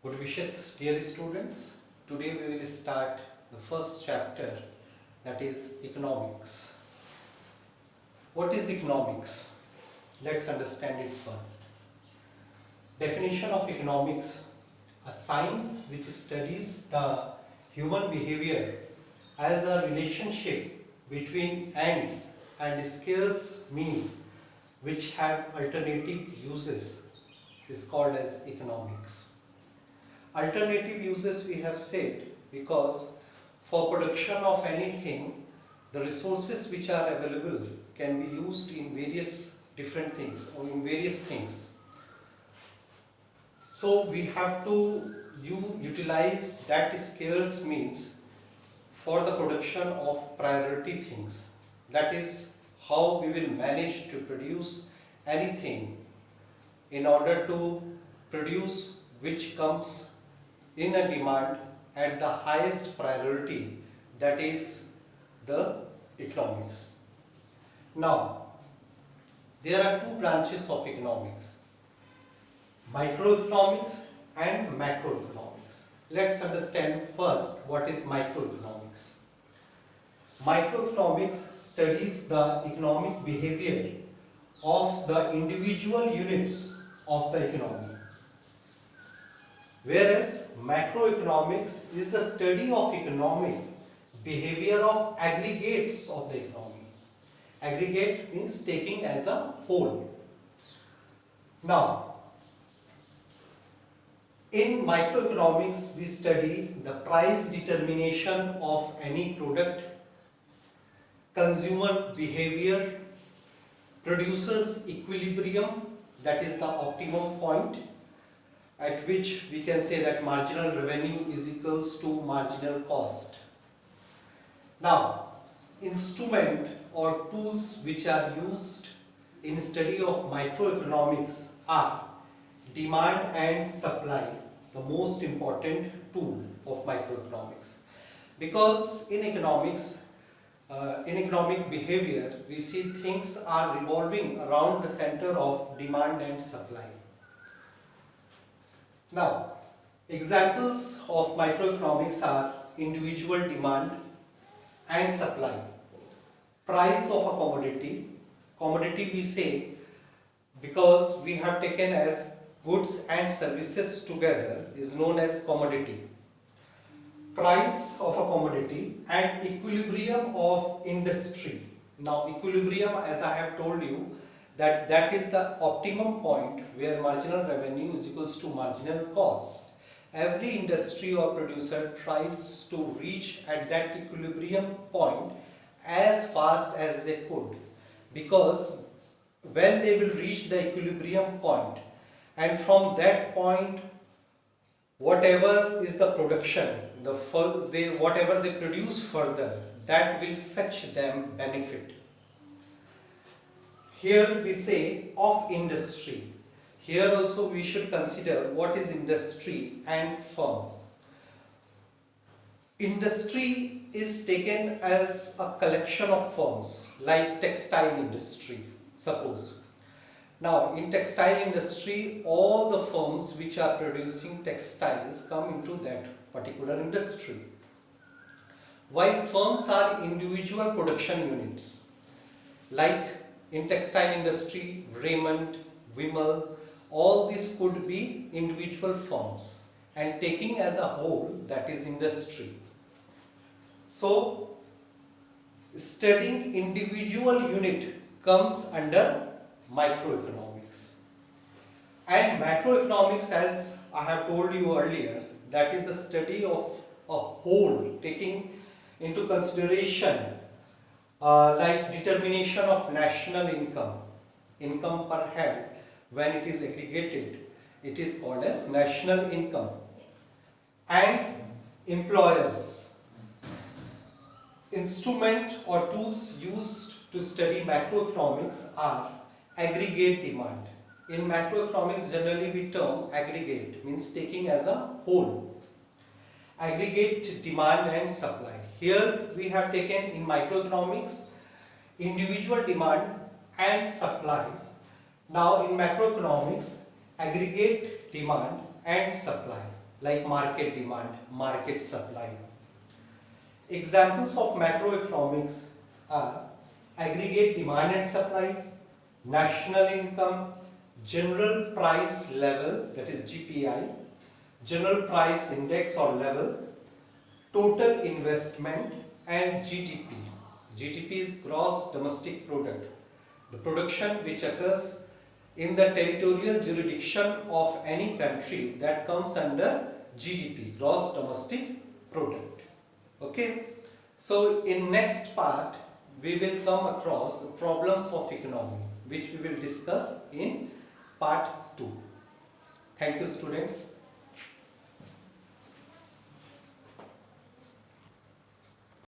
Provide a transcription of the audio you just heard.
Good wishes, dear students. Today we will start the first chapter, that is economics. What is economics? Let's understand it first. Definition of economics: a science which studies the human behavior as a relationship between ends and scarce means which have alternative uses is called as economics. Alternative uses we have said because for production of anything, the resources which are available can be used in various different things or in various things. So we have to utilize that scarce means for the production of priority things. That is how we will manage to produce anything in order to produce which comes in a demand at the highest priority, that is the economics. Now, there are two branches of economics: microeconomics and macroeconomics. Let's understand first what is microeconomics. Microeconomics studies the economic behavior of the individual units of the economy, whereas macroeconomics is the study of economic behavior of aggregates of the economy. Aggregate means taking as a whole. Now, in microeconomics we study the price determination of any product, consumer behavior, producers equilibrium, that is the optimum point at which we can say that marginal revenue is equals to marginal cost. Now, instrument or tools which are used in study of microeconomics are demand and supply, the most important tool of microeconomics. Because in economics, in economic behavior, we see things are revolving around the center of demand and supply. Now, examples of microeconomics are individual demand and supply, price of a commodity. Commodity we say because we have taken as goods and services together is known as commodity. Price of a commodity and equilibrium of industry. Now, equilibrium, as I have told you, that is the optimum point where marginal revenue is equals to marginal cost. Every industry or producer tries to reach at that equilibrium point as fast as they could, because when they will reach the equilibrium point, and from that point whatever is the production, whatever they produce further, that will fetch them benefit. Here we say of industry. Here also we should consider what is industry and firm. Industry is taken as a collection of firms like textile industry, suppose. Now, in textile industry, all the firms which are producing textiles come into that particular industry. While firms are individual production units, like in textile industry, Raymond, Wimmel, all these could be individual firms, and taking as a whole, that is industry. So, studying individual unit comes under microeconomics. And macroeconomics, as I have told you earlier, that is the study of a whole, taking into consideration like determination of national income per head. When it is aggregated, it is called as national income. And employers. Instrument or tools used to study macroeconomics are aggregate demand. In macroeconomics, generally we term aggregate, means taking as a whole. Aggregate demand and supply. Here we have taken in microeconomics individual demand and supply. Now in macroeconomics, aggregate demand and supply. like market demand, market supply. Examples of macroeconomics are aggregate demand and supply, national income, general price level, that is GPI, general price index or level, total investment, and GDP. GDP is gross domestic product, the production which occurs in the territorial jurisdiction of any country, that comes under GDP, gross domestic product. Okay, so in next part we will come across the problems of economy, which we will discuss in part 2. Thank you, students.